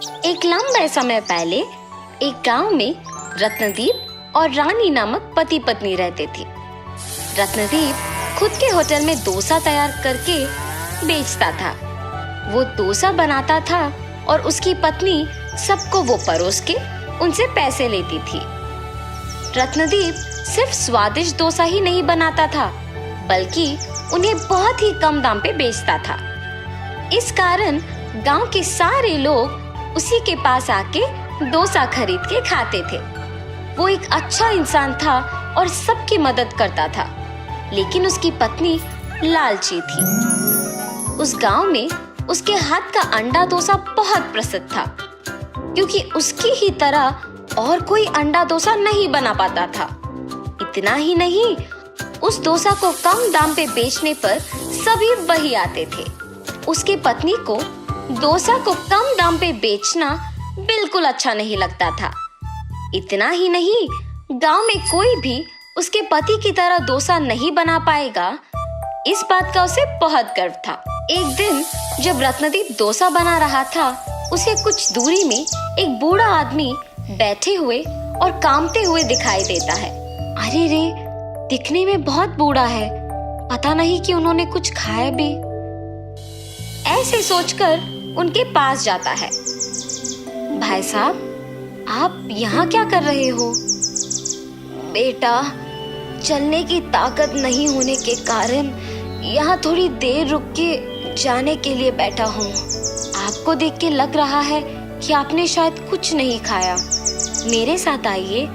एक लंबे समय पहले एक गांव में रत्नदीप और रानी नामक पति पत्नी रहते थे। रत्नदीप खुद के होटल में डोसा तैयार करके बेचता था। वो डोसा बनाता था और उसकी पत्नी सबको वो परोस के उनसे पैसे लेती थी। रत्नदीप सिर्फ स्वादिष्ट डोसा ही नहीं बनाता था, बल्कि उन्हें बहुत ही कम दाम पे बेचता था। इस कारण गांव के सारे लोग उसी के पास आके डोसा खरीद के खाते थे। वो एक अच्छा इंसान था और सबकी मदद करता था, लेकिन उसकी पत्नी लालची थी। उस गांव में उसके हाथ का अंडा डोसा बहुत प्रसिद्ध था, क्योंकि उसकी ही तरह और कोई अंडा डोसा नहीं बना पाता था। इतना ही नहीं, उस डोसा को कम दाम पे बेचने पर सभी वही आते थे। उसकी पत्नी को डोसा को कम दाम पे बेचना बिल्कुल अच्छा नहीं लगता था। इतना ही नहीं, गांव में कोई भी उसके पति की तरह डोसा नहीं बना पाएगा, इस बात का उसे बहुत गर्व था। एक दिन जब रत्नदीप डोसा बना रहा था, उसे कुछ दूरी में एक बूढ़ा आदमी बैठे हुए और कांपते हुए दिखाई देता है। अरे रे, दिखने में बहुत बूढ़ा है, पता नहीं कि उन्होंने कुछ खाया भी। ऐसे सोचकर उनके पास जाता है। भाई साहब, आप यहाँ क्या कर रहे हो? बेटा, चलने की ताकत नहीं होने के कारण यहाँ थोड़ी देर रुक के जाने के लिए बैठा हूँ। आपको देख के लग रहा है कि आपने शायद कुछ नहीं खाया। मेरे साथ आइए,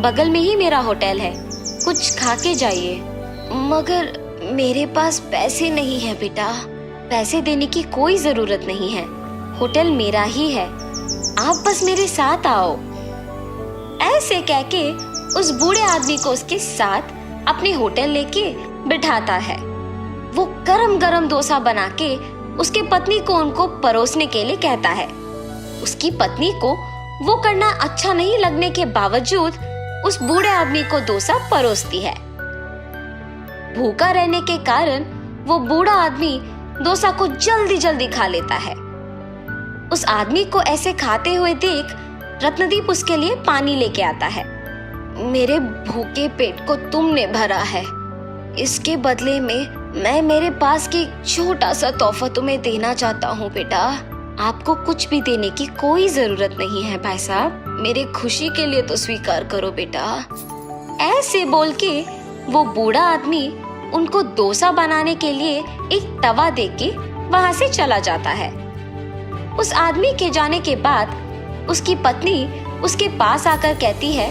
बगल में ही मेरा होटल है, कुछ खा के जाइए। मगर मेरे पास पैसे नहीं है बेटा। पैसे देने की कोई जरूरत नहीं है, होटल मेरा ही है, आप बस मेरे साथ आओ। ऐसे कह के उस बूढ़े आदमी को उसके साथ अपने होटल लेके बिठाता है। वो गरम गरम डोसा बना के उसके पत्नी को उनको परोसने के लिए कहता है। उसकी पत्नी को वो करना अच्छा नहीं लगने के बावजूद उस बूढ़े आदमी को डोसा परोसती है। भूखा रहने के कारण वो बूढ़ा आदमी डोसा को जल्दी जल्दी खा लेता है। उस आदमी को ऐसे खाते हुए देख रत्नदीप उसके लिए पानी लेके आता है। मेरे भूखे पेट को तुमने भरा है, इसके बदले में मैं मेरे पास की छोटा सा तोहफा तुम्हें देना चाहता हूँ बेटा। आपको कुछ भी देने की कोई जरूरत नहीं है भाई साहब, मेरे खुशी के लिए तो स्वीकार करो बेटा। ऐसे बोल के वो बूढ़ा आदमी उनको डोसा बनाने के लिए एक तवा देके वहां से चला जाता है। उस आदमी के जाने के बाद उसकी पत्नी उसके पास आकर कहती है,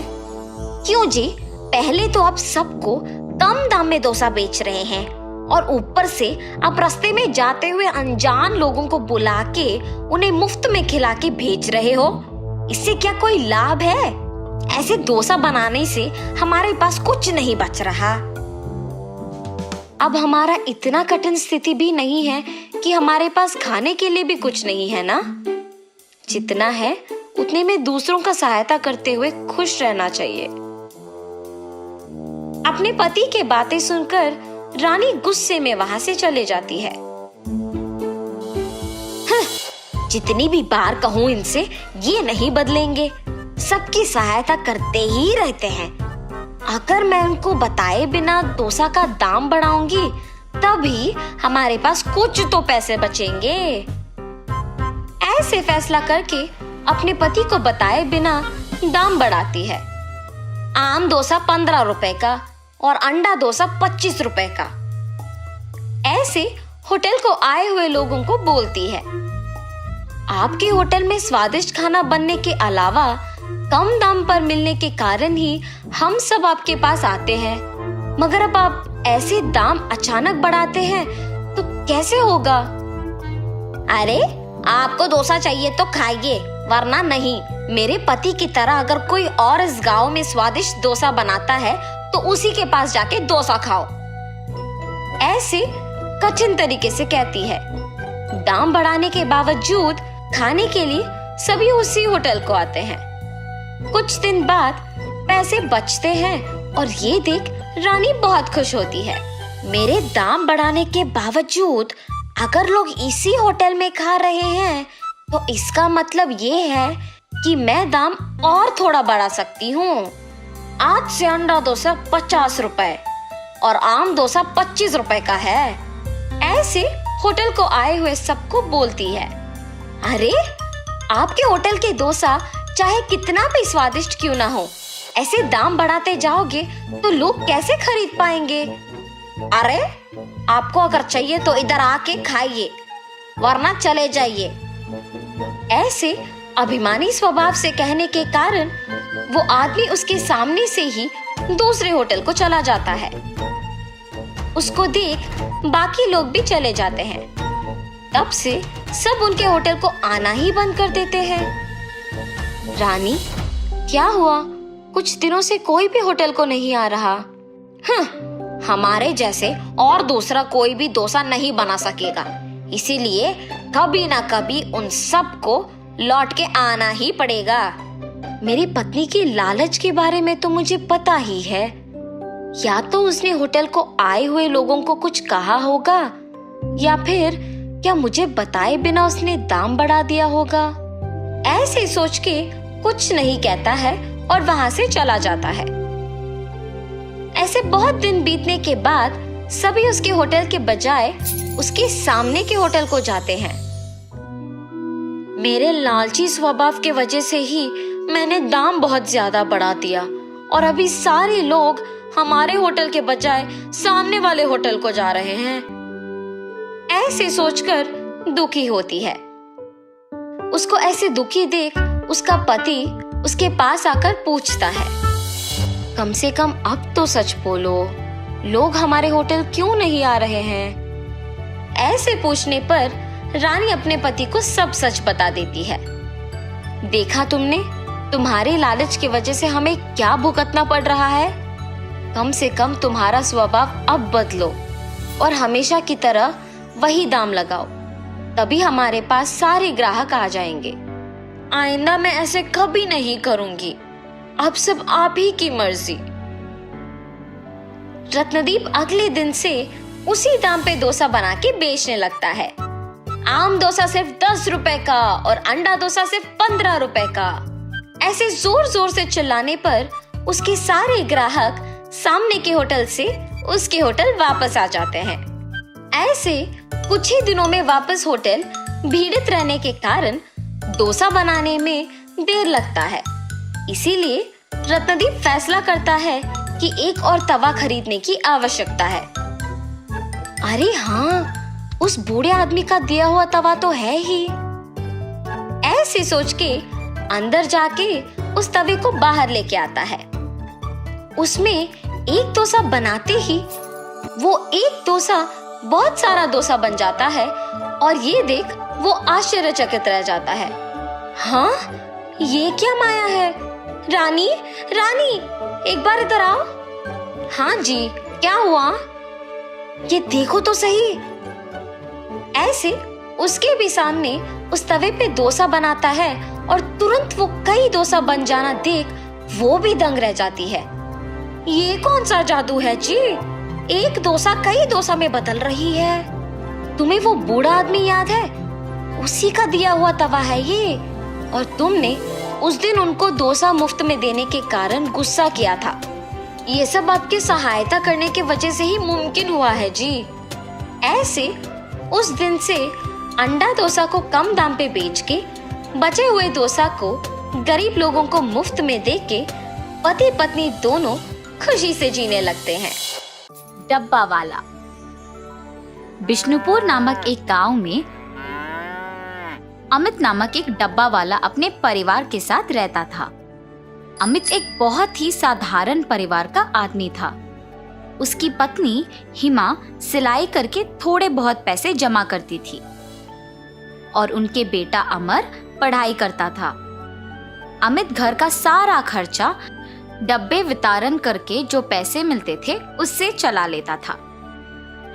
क्यों जी, पहले तो आप सबको कम दाम में डोसा बेच रहे हैं और ऊपर से आप रास्ते में जाते हुए अनजान लोगों को बुला के उन्हें मुफ्त में खिला के भेज रहे हो। इससे क्या कोई लाभ है? ऐसे डोसा बनाने से हमारे पास कुछ नहीं बच रहा। अब हमारा इतना कठिन स्थिति भी नहीं है कि हमारे पास खाने के लिए भी कुछ नहीं है ना। जितना है उतने में दूसरों का सहायता करते हुए खुश रहना चाहिए। अपने पति के बातें सुनकर रानी गुस्से में वहां से चले जाती है। जितनी भी बार कहूं इनसे, ये नहीं बदलेंगे, सबकी सहायता करते ही रहते हैं। अगर मैं उनको बताए बिना डोसा का दाम बढ़ाऊंगी, तभी हमारे पास कुछ तो पैसे बचेंगे। ऐसे फैसला करके अपने पति को बताए बिना दाम बढ़ाती है। आम डोसा 15 रुपए का और अंडा डोसा 25 रुपए का। ऐसे होटल को आए हुए लोगों को बोलती है, आपके होटल में स्वादिष्ट खाना बनने के अलावा कम दाम पर मिलने के कारण ही हम सब आपके पास आते हैं, मगर अब आप ऐसे दाम अचानक बढ़ाते हैं तो कैसे होगा? अरे, आपको डोसा चाहिए तो खाइए, वरना नहीं। मेरे पति की तरह अगर कोई और इस गांव में स्वादिष्ट डोसा बनाता है तो उसी के पास जाके डोसा खाओ। ऐसे कठिन तरीके से कहती है। दाम बढ़ाने के बावजूद खाने के लिए सभी उसी होटल को आते हैं। कुछ दिन बाद पैसे बचते हैं और ये देख रानी बहुत खुश होती है। मेरे दाम बढ़ाने के बावजूद अगर लोग इसी होटल में खा रहे हैं तो इसका मतलब ये है कि मैं दाम और थोड़ा बढ़ा सकती हूँ। आज से अंडा डोसा 50 रुपए और आम डोसा 25 रुपए का है। ऐसे होटल को आए हुए सबको बोलती है। अरे, आपके होटल के डोसा चाहे कितना भी स्वादिष्ट क्यों ना हो, ऐसे दाम बढ़ाते जाओगे तो लोग कैसे खरीद पाएंगे? अरे, आपको अगर चाहिए तो इधर आके खाइए, वरना चले जाइए। ऐसे अभिमानी स्वभाव से कहने के कारण वो आदमी उसके सामने से ही दूसरे होटल को चला जाता है। उसको देख बाकी लोग भी चले जाते हैं। तब से सब उनके होटल को आना ही बंद कर देते हैं। रानी, क्या हुआ? कुछ दिनों से कोई भी होटल को नहीं आ रहा। हमारे जैसे और दूसरा कोई भी डोसा नहीं बना सकेगा, इसीलिए कभी ना कभी उन सबको लौट के आना ही पड़ेगा। मेरी पत्नी के लालच के बारे में तो मुझे पता ही है। या तो उसने होटल को आए हुए लोगों को कुछ कहा होगा, या फिर क्या मुझे बताए बिना उसने दाम बढ़ा दिया होगा। ऐसे सोच के कुछ नहीं कहता है और वहां से चला जाता है। ऐसे बहुत दिन बीतने के बाद सभी उसके होटल के बजाय उसके सामने के होटल को जाते हैं। मेरे लालची स्वभाव के वजह से ही मैंने दाम बहुत ज्यादा बढ़ा दिया और अभी सारे लोग हमारे होटल के बजाय सामने वाले होटल को जा रहे हैं। ऐसे सोचकर दुखी होती है। उसको ऐसे दुखी देख उसका पति उसके पास आकर पूछता है, कम से कम अब तो सच बोलो, लोग हमारे होटल क्यों नहीं आ रहे हैं? ऐसे पूछने पर रानी अपने पति को सब सच बता देती है। देखा तुमने, तुम्हारे लालच की वजह से हमें क्या भुगतना पड़ रहा है। कम से कम तुम्हारा स्वभाव अब बदलो और हमेशा की तरह वही दाम लगाओ, तभी हमारे पास सारे ग्राहक आ जाएंगे। आइंदा मैं ऐसे कभी नहीं करूंगी। अब सब आप ही की मर्जी। रत्नदीप अगले दिन से उसी दाम पे डोसा बना के बेचने लगता है। आम डोसा सिर्फ 10 रुपए का और अंडा डोसा सिर्फ 15 रुपए का। ऐसे जोर जोर से चिल्लाने पर उसके सारे ग्राहक सामने के होटल से उसके होटल वापस आ जाते हैं। ऐसे कुछ ही दिनों में वापस होटल भीड़ित रहने के कारण डोसा बनाने में देर लगता है। इसीलिए रत्नदीप फैसला करता है कि एक और तवा खरीदने की आवश्यकता है। अरे हाँ, उस बूढ़े आदमी का दिया हुआ तवा तो है ही। ऐसे सोच के अंदर जाके उस तवे को बाहर लेके आता है। उसमें एक डोसा बनाते ही वो एक डोसा बहुत सारा डोसा बन जाता है और ये देख वो आश्चर्यचकित रह जाता है। हाँ, ये क्या माया है? रानी, रानी, एक बार इधर आओ। हाँ जी, क्या हुआ? ये देखो तो सही। ऐसे उसके भी सामने उस तवे पे डोसा बनाता है और तुरंत वो कई डोसा बन जाना देख वो भी दंग रह जाती है। ये कौन सा जादू है जी? एक डोसा कई डोसा में बदल रही है। तुम्हें वो बूढ़ा आदमी याद है? उसी का दिया हुआ तवा है ये। और तुमने उस दिन उनको डोसा मुफ्त में देने के कारण गुस्सा किया था। ये सब आपकी सहायता करने की वजह से ही मुमकिन हुआ है जी। ऐसे उस दिन से अंडा डोसा को कम दाम पे बेच के बचे हुए डोसा को गरीब लोगों को मुफ्त में दे के पति पत्नी दोनों खुशी से जीने लगते हैं। डब्बा वाला। बिष्णुपुर नामक एक गांव में अमित नामक एक डब्बा वाला अपने परिवार के साथ रहता था। अमित एक बहुत ही साधारण परिवार का आदमी था। उसकी पत्नी हिमा सिलाई करके थोड़े बहुत पैसे जमा करती थी और उनके बेटा अमर पढ़ाई करता था। अमित घर का सारा खर्चा डब्बे वितरण करके जो पैसे मिलते थे उससे चला लेता था।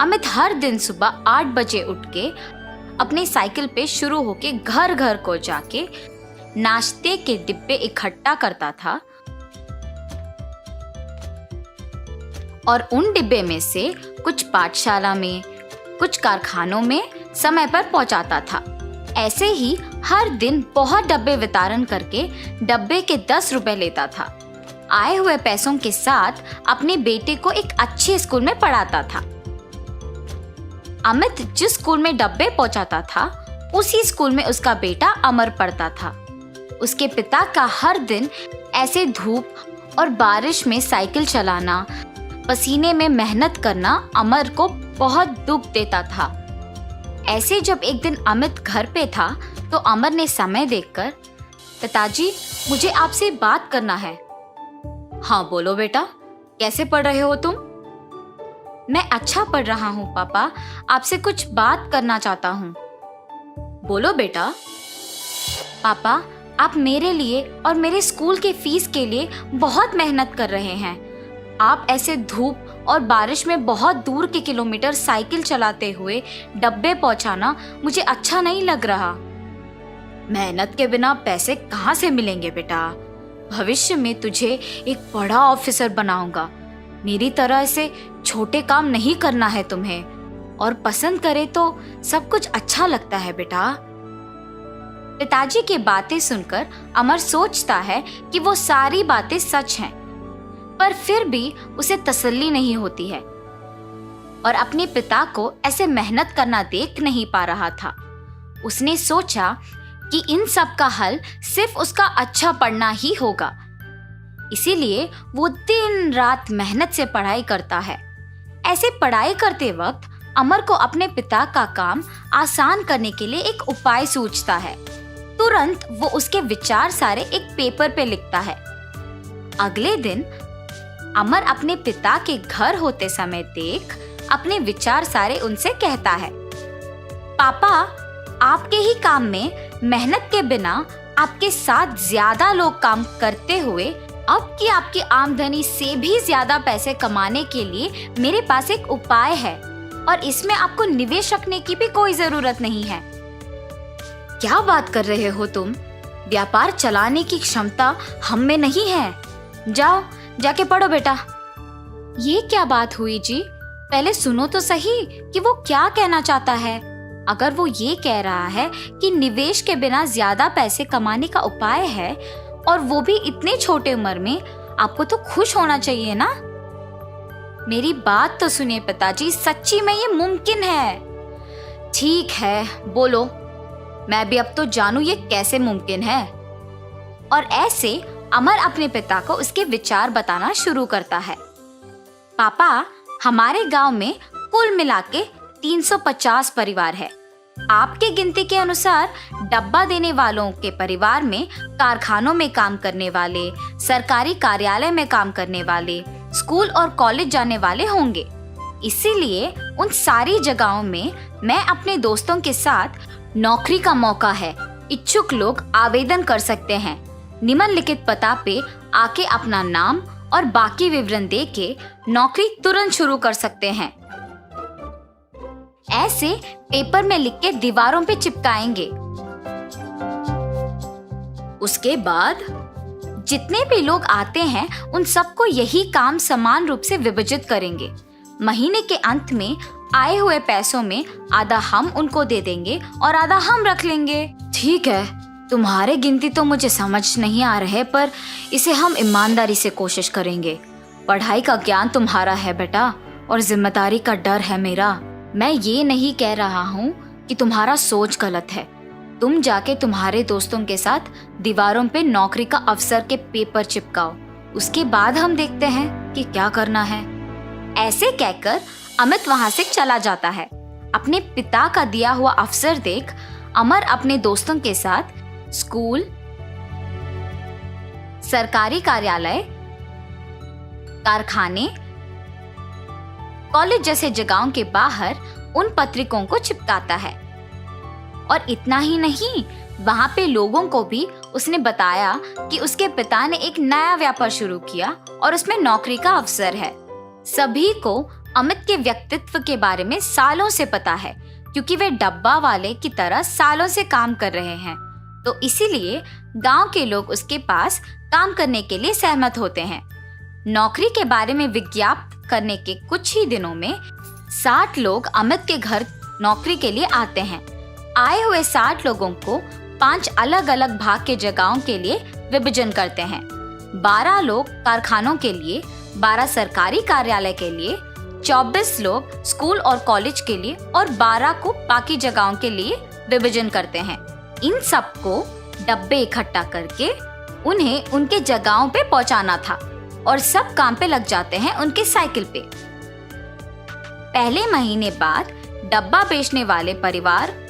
अमित हर दिन सुबह 8 बजे उठ के अपनी साइकिल पे शुरू होके घर घर को जाके नाश्ते के डिब्बे इकट्ठा करता था और उन डिब्बे में से कुछ पाठशाला में, कुछ कारखानों में समय पर पहुंचाता था। ऐसे ही हर दिन बहुत डब्बे वितरण करके डब्बे के 10 रुपए लेता था। आए हुए पैसों के साथ अपने बेटे को एक अच्छे स्कूल में पढ़ाता था। अमित जिस स्कूल में डब्बे पहुंचाता था, उसी स्कूल में उसका बेटा अमर पढ़ता था। उसके पिता का हर दिन ऐसे धूप और बारिश में साइकिल चलाना, पसीने में मेहनत करना अमर को बहुत दुख देता था। ऐसे जब एक दिन अमित घर पे था तो अमर ने समय देखकर, पिताजी मुझे आपसे बात करना है। हाँ बोलो बेटा, कैसे पढ़ रहे हो तुम? मैं अच्छा पढ़ रहा हूँ पापा, आपसे कुछ बात करना चाहता हूँ। बोलो बेटा। पापा, आप मेरे लिए और मेरे स्कूल के फीस के लिए बहुत मेहनत कर रहे हैं। आप ऐसे धूप और बारिश में बहुत दूर के किलोमीटर साइकिल चलाते हुए डब्बे पहुंचाना मुझे अच्छा नहीं लग रहा। मेहनत के बिना पैसे कहाँ से मिलेंगे बेटा? भविष्य में तुझे एक बड़ा ऑफिसर बनाऊंगा। मेरी तरह ऐसे छोटे काम नहीं करना है तुम्हें, और पसंद करे तो सब कुछ अच्छा लगता है बेटा। पिताजी की बातें सुनकर अमर सोचता है कि वो सारी बातें सच हैं, पर फिर भी उसे तसल्ली नहीं होती है और अपने पिता को ऐसे मेहनत करना देख नहीं पा रहा था। उसने सोचा कि इन सब का हल सिर्फ उसका अच्छा पढ़ना ही होगा। इसीलिए वो दिन रात मेहनत से पढ़ाई करता है। ऐसे पढ़ाई करते वक्त अमर को अपने पिता का काम आसान करने के लिए एक उपाय सूझता है। तुरंत वो उसके विचार सारे एक पेपर पे लिखता है। अगले दिन अमर अपने पिता के घर होते समय देख अपने विचार सारे उनसे कहता है, पापा, आपके ही काम में मेहनत के बिना आपके साथ ज्यादा लोग काम करते हुए अब की आपकी आमदनी से भी ज्यादा पैसे कमाने के लिए मेरे पास एक उपाय है, और इसमें आपको निवेश रखने की भी कोई जरूरत नहीं है। क्या बात कर रहे हो तुम? व्यापार चलाने की क्षमता हम में नहीं है। जाओ जाके पढ़ो बेटा। ये क्या बात हुई जी? पहले सुनो तो सही कि वो क्या कहना चाहता है। अगर वो ये कह रहा है कि निवेश के बिना ज्यादा पैसे कमाने का उपाय है, और वो भी इतने छोटे उम्र में, आपको तो खुश होना चाहिए ना। मेरी बात तो सुनिए पिताजी, सच्ची में ये मुमकिन है। ठीक है, बोलो, मैं भी अब तो जानू ये कैसे मुमकिन है। और ऐसे अमर अपने पिता को उसके विचार बताना शुरू करता है। पापा, हमारे गांव में कुल मिला के 350 परिवार है। आपके गिनती के अनुसार डब्बा देने वालों के परिवार में कारखानों में काम करने वाले, सरकारी कार्यालय में काम करने वाले, स्कूल और कॉलेज जाने वाले होंगे। इसीलिए उन सारी जगहों में मैं अपने दोस्तों के साथ नौकरी का मौका है। इच्छुक लोग आवेदन कर सकते हैं। निम्नलिखित पता पे आके अपना नाम और बाकी विवरण दे के नौकरी तुरंत शुरू कर सकते हैं। ऐसे पेपर में लिख के दीवारों पे चिपकाएंगे। उसके बाद जितने भी लोग आते हैं उन सबको यही काम समान रूप से विभाजित करेंगे। महीने के अंत में आए हुए पैसों में आधा हम उनको दे देंगे और आधा हम रख लेंगे। ठीक है, तुम्हारे गिनती तो मुझे समझ नहीं आ रहे, पर इसे हम ईमानदारी से कोशिश करेंगे। पढ़ाई का ज्ञान तुम्हारा है बेटा, और जिम्मेदारी का डर है मेरा। मैं ये नहीं कह रहा हूँ कि तुम्हारा सोच गलत है। तुम जाके तुम्हारे दोस्तों के साथ दीवारों पे नौकरी का अवसर के पेपर चिपकाओ। उसके बाद हम देखते हैं कि क्या करना है। ऐसे कहकर अमित वहां से चला जाता है। अपने पिता का दिया हुआ अवसर देख अमर अपने दोस्तों के साथ स्कूल, सरकारी कार्यालय, कारखाने, कॉलेज जैसे जगहों के बाहर उन पत्रिकों को चिपकाता है। और इतना ही नहीं, वहां पे लोगों को भी उसने बताया कि उसके पिता ने एक नया व्यापार शुरू किया और उसमें नौकरी का अवसर है। सभी को अमित के व्यक्तित्व के बारे में सालों से पता है, क्योंकि वे डब्बा वाले की तरह सालों से काम कर रहे हैं। तो इसीलिए गांव के लोग उसके पास काम करने के लिए सहमत होते हैं। नौकरी के बारे में विज्ञापन करने के कुछ ही दिनों में 60 लोग अमित के घर नौकरी के लिए आते हैं। आए हुए 60 लोगों को 5 अलग अलग भाग के जगहों के लिए विभाजन करते हैं। 12 लोग कारखानों के लिए, 12 सरकारी कार्यालय के लिए, 24 लोग स्कूल और कॉलेज के लिए और 12 को बाकी जगहों के लिए विभाजन करते हैं। इन सबको डब्बे इकट्ठा करके उन्हें उनके जगहों पे पहुंचाना था और सब काम पे लग जाते हैं उनके साइकिल पे। पहले महीने बाद डब्बा बेचने वाले परिवार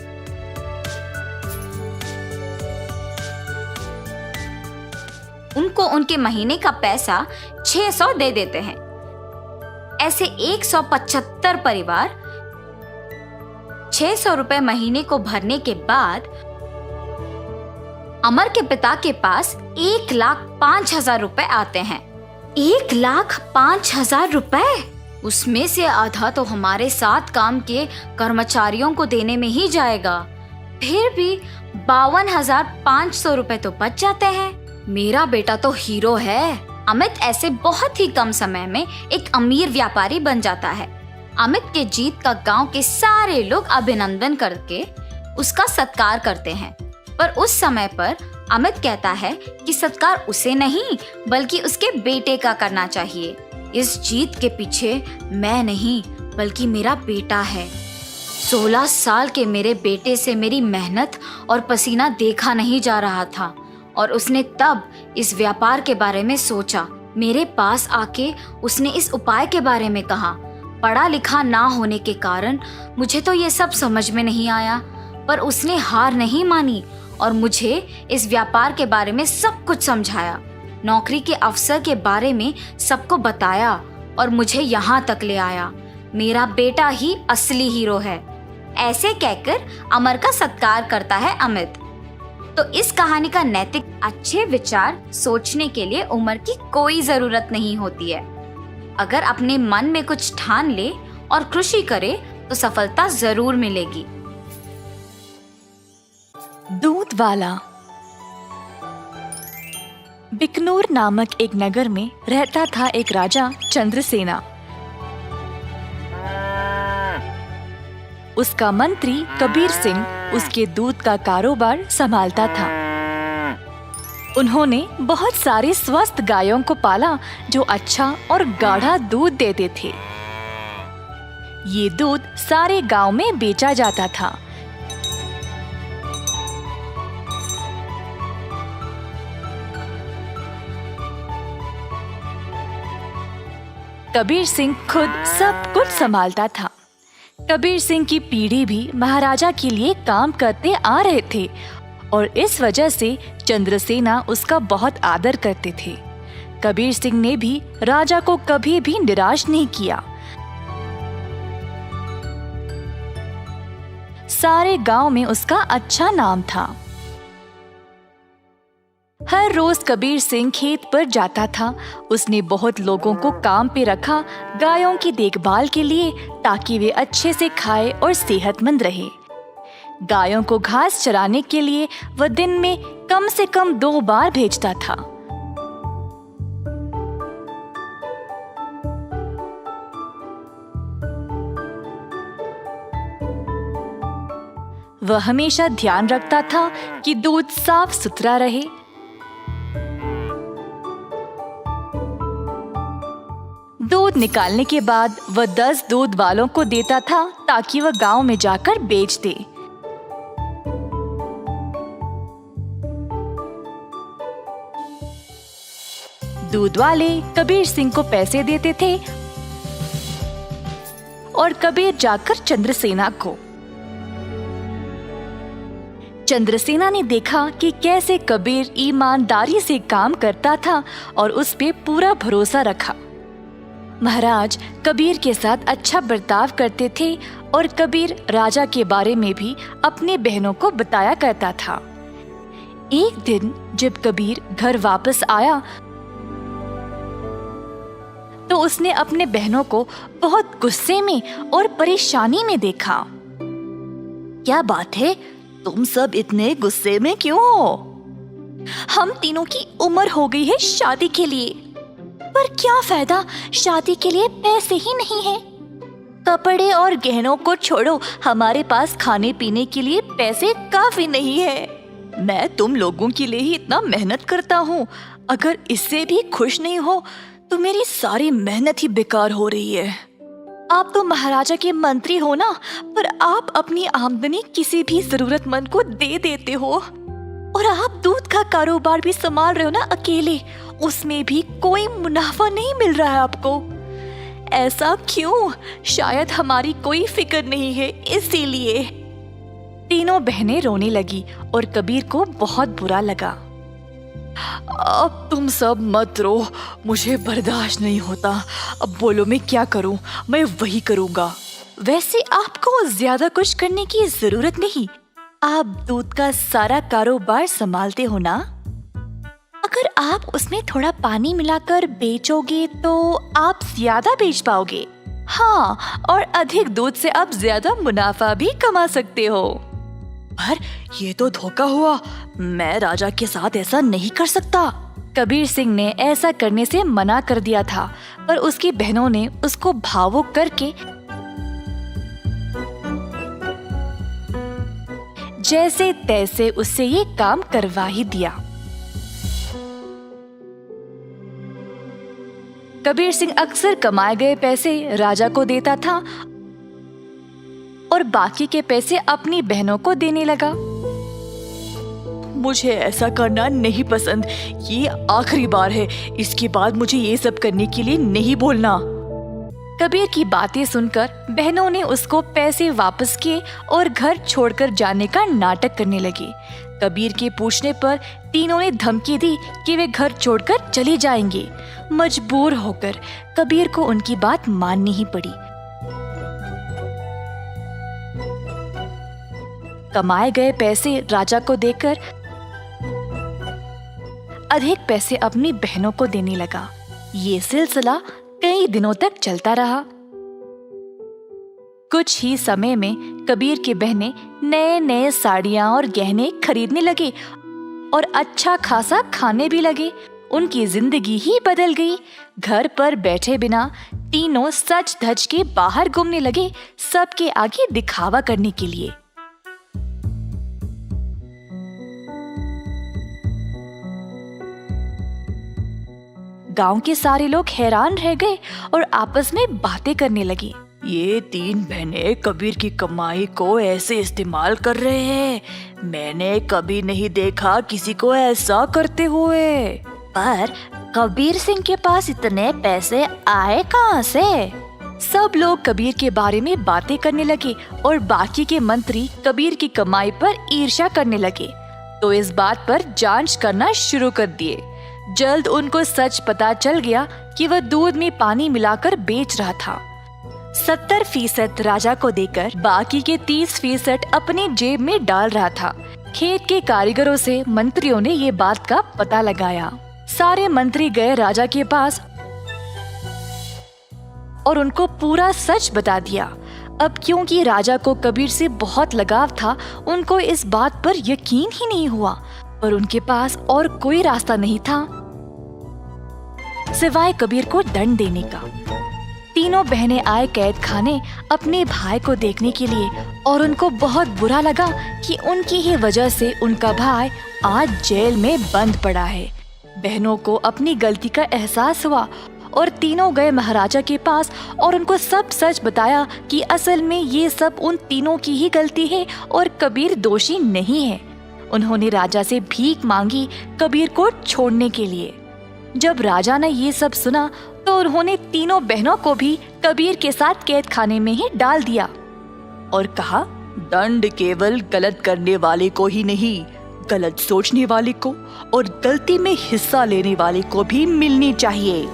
उनको उनके महीने का पैसा 600 दे देते हैं। ऐसे 175 परिवार 600 रुपए महीने को भरने के बाद अमर के पिता के पास 1,05,000 रुपए आते हैं। 1,05,000 रुपए? उसमें से आधा तो हमारे साथ काम के कर्मचारियों को देने में ही जाएगा। फिर भी 52,500 रुपए तो बच जाते हैं। मेरा बेटा तो हीरो है। अमित ऐसे बहुत ही कम समय में एक अमीर व्यापारी बन जाता है। अमित के जीत का गांव के सारे लोग अभिनंदन करके उसका सत्कार करते हैं, पर उस समय पर अमित कहता है कि सत्कार उसे नहीं बल्कि उसके बेटे का करना चाहिए। इस जीत के पीछे मैं नहीं बल्कि मेरा बेटा है। 16 साल के मेरे बेटे से मेरी मेहनत और पसीना देखा नहीं जा रहा था और उसने तब इस व्यापार के बारे में सोचा। मेरे पास आके उसने इस उपाय के बारे में कहा। पढ़ा लिखा ना होने के कारण मुझे तो ये सब समझ में नहीं आया, पर उसने हार नहीं मानी और मुझे इस व्यापार के बारे में सब कुछ समझाया, नौकरी के अवसर के बारे में सबको बताया और मुझे यहाँ तक ले आया। मेरा बेटा ही असली हीरो है। ऐसे कहकर अमर का सत्कार करता है अमित। तो इस कहानी का नैतिक अच्छे विचार सोचने के लिए उम्र की कोई जरूरत नहीं होती है। अगर अपने मन में कुछ ठान ले और कृषि करे तो सफलता जरूर मिलेगी। दूध वाला। बिकनूर नामक एक नगर में रहता था एक राजा चंद्रसेना। उसका मंत्री कबीर सिंह उसके दूध का कारोबार संभालता था। उन्होंने बहुत सारे स्वस्थ गायों को पाला जो अच्छा और गाढ़ा दूध देते थे। ये दूध सारे गांव में बेचा जाता था। कबीर सिंह खुद सब कुछ संभालता था। कबीर सिंह की पीढ़ी भी महाराजा के लिए काम करते आ रहे थे और इस वजह से चंद्रसेना उसका बहुत आदर करते थे। कबीर सिंह ने भी राजा को कभी भी निराश नहीं किया। सारे गांव में उसका अच्छा नाम था। हर रोज कबीर सिंह खेत पर जाता था। उसने बहुत लोगों को काम पे रखा गायों की देखभाल के लिए, ताकि वे अच्छे से खाए और सेहतमंद रहे। गायों को घास चराने के लिए वह दिन में कम से कम 2 बार भेजता था। वह हमेशा ध्यान रखता था कि दूध साफ सुथरा रहे। दूध निकालने के बाद वह 10 दूध वालों को देता था ताकि वह गांव में जाकर बेच दे। दूध वाले कबीर सिंह को पैसे देते थे और कबीर जाकर चंद्रसेना को। चंद्रसेना ने देखा कि कैसे कबीर ईमानदारी से काम करता था और उस पे पूरा भरोसा रखा। महाराज कबीर के साथ अच्छा बर्ताव करते थे और कबीर राजा के बारे में भी अपने बहनों को बताया करता था। एक दिन जब कबीर घर वापस आया तो उसने अपने बहनों को बहुत गुस्से में और परेशानी में देखा। क्या बात है, तुम सब इतने गुस्से में क्यों हो? हम तीनों की उम्र हो गई है शादी के लिए, पर क्या फायदा, शादी के लिए पैसे ही नहीं है। कपड़े और गहनों को छोड़ो, हमारे पास खाने पीने के लिए पैसे काफी नहीं है। मैं तुम लोगों के लिए ही इतना मेहनत करता हूँ, अगर इससे भी खुश नहीं हो तो मेरी सारी मेहनत ही बेकार हो रही है। आप तो महाराजा के मंत्री हो ना, पर आप अपनी आमदनी किसी भी जरूरतमंद को दे देते हो। और आप दूध का कारोबार भी संभाल रहे हो ना अकेले, उसमें भी कोई मुनाफा नहीं मिल रहा है आपको। ऐसा क्यों? शायद हमारी कोई फिक्र नहीं है इसीलिए। तीनों बहनें रोने लगी और कबीर को बहुत बुरा लगा। अब तुम सब मत रो, मुझे बर्दाश्त नहीं होता। अब बोलो मैं क्या करूं? मैं वही करूंगा। वैसे आपको ज्यादा कुछ करने की जरूरत नहीं, आप दूध का सारा कारोबार संभालते हो ना। अगर आप उसमें थोड़ा पानी मिलाकर बेचोगे तो आप ज्यादा बेच पाओगे। हाँ, और अधिक दूध से आप ज्यादा मुनाफा भी कमा सकते हो। पर ये तो धोखा हुआ, मैं राजा के साथ ऐसा नहीं कर सकता। कबीर सिंह ने ऐसा करने से मना कर दिया था, पर उसकी बहनों ने उसको भावुक करके जैसे तैसे उससे ये काम करवा ही दिया। कबीर सिंह अक्सर कमाए गए पैसे राजा को देता था और बाकी के पैसे अपनी बहनों को देने लगा। मुझे ऐसा करना नहीं पसंद, ये आखिरी बार है, इसके बाद मुझे ये सब करने के लिए नहीं बोलना। कबीर की बातें सुनकर बहनों ने उसको पैसे वापस किए और घर छोड़कर जाने का नाटक करने लगी। कबीर के पूछने पर तीनों ने धमकी दी कि वे घर छोड़कर चले जाएंगे। मजबूर होकर कबीर को उनकी बात माननी ही पड़ी। कमाए गए पैसे राजा को देकर अधिक पैसे अपनी बहनों को देने लगा। ये सिलसिला कई दिनों तक चलता रहा। कुछ ही समय में कबीर की बहनें नए नए साड़ियां और गहने खरीदने लगे और अच्छा खासा खाने भी लगे। उनकी जिंदगी ही बदल गई। घर पर बैठे बिना तीनों सज धज के बाहर घूमने लगे, सबके आगे दिखावा करने के लिए। गांव के सारे लोग हैरान रह गए और आपस में बातें करने लगे। ये तीन बहनें कबीर की कमाई को ऐसे इस्तेमाल कर रहे हैं, मैंने कभी नहीं देखा किसी को ऐसा करते हुए। पर कबीर सिंह के पास इतने पैसे आए कहाँ से? सब लोग कबीर के बारे में बातें करने लगे और बाकी के मंत्री कबीर की कमाई पर ईर्ष्या करने लगे, तो इस बात पर जांच करना शुरू कर दिए। जल्द उनको सच पता चल गया कि वह दूध में पानी मिलाकर बेच रहा था। 70% राजा को देकर बाकी के 30% अपनी जेब में डाल रहा था। खेत के कारीगरों से मंत्रियों ने ये बात का पता लगाया। सारे मंत्री गए राजा के पास और उनको पूरा सच बता दिया। अब क्योंकि राजा को कबीर से बहुत लगाव था, उनको इस बात पर यकीन ही नहीं हुआ, पर उनके पास और कोई रास्ता नहीं था सिवाय कबीर को दंड देने का। तीनों बहनें आए कैद खाने अपने भाई को देखने के लिए और उनको बहुत बुरा लगा कि उनकी ही वजह से उनका भाई आज जेल में बंद पड़ा है। बहनों को अपनी गलती का एहसास हुआ और तीनों गए महाराजा के पास और उनको सब सच बताया कि असल में ये सब उन तीनों की ही गलती है और कबीर दोषी नहीं है। उन्होंने राजा से भीख मांगी कबीर को छोड़ने के लिए। जब राजा ने ये सब सुना तो उन्होंने तीनों बहनों को भी कबीर के साथ कैद खाने में ही डाल दिया और कहा, दंड केवल गलत करने वाले को ही नहीं, गलत सोचने वाले को और गलती में हिस्सा लेने वाले को भी मिलनी चाहिए।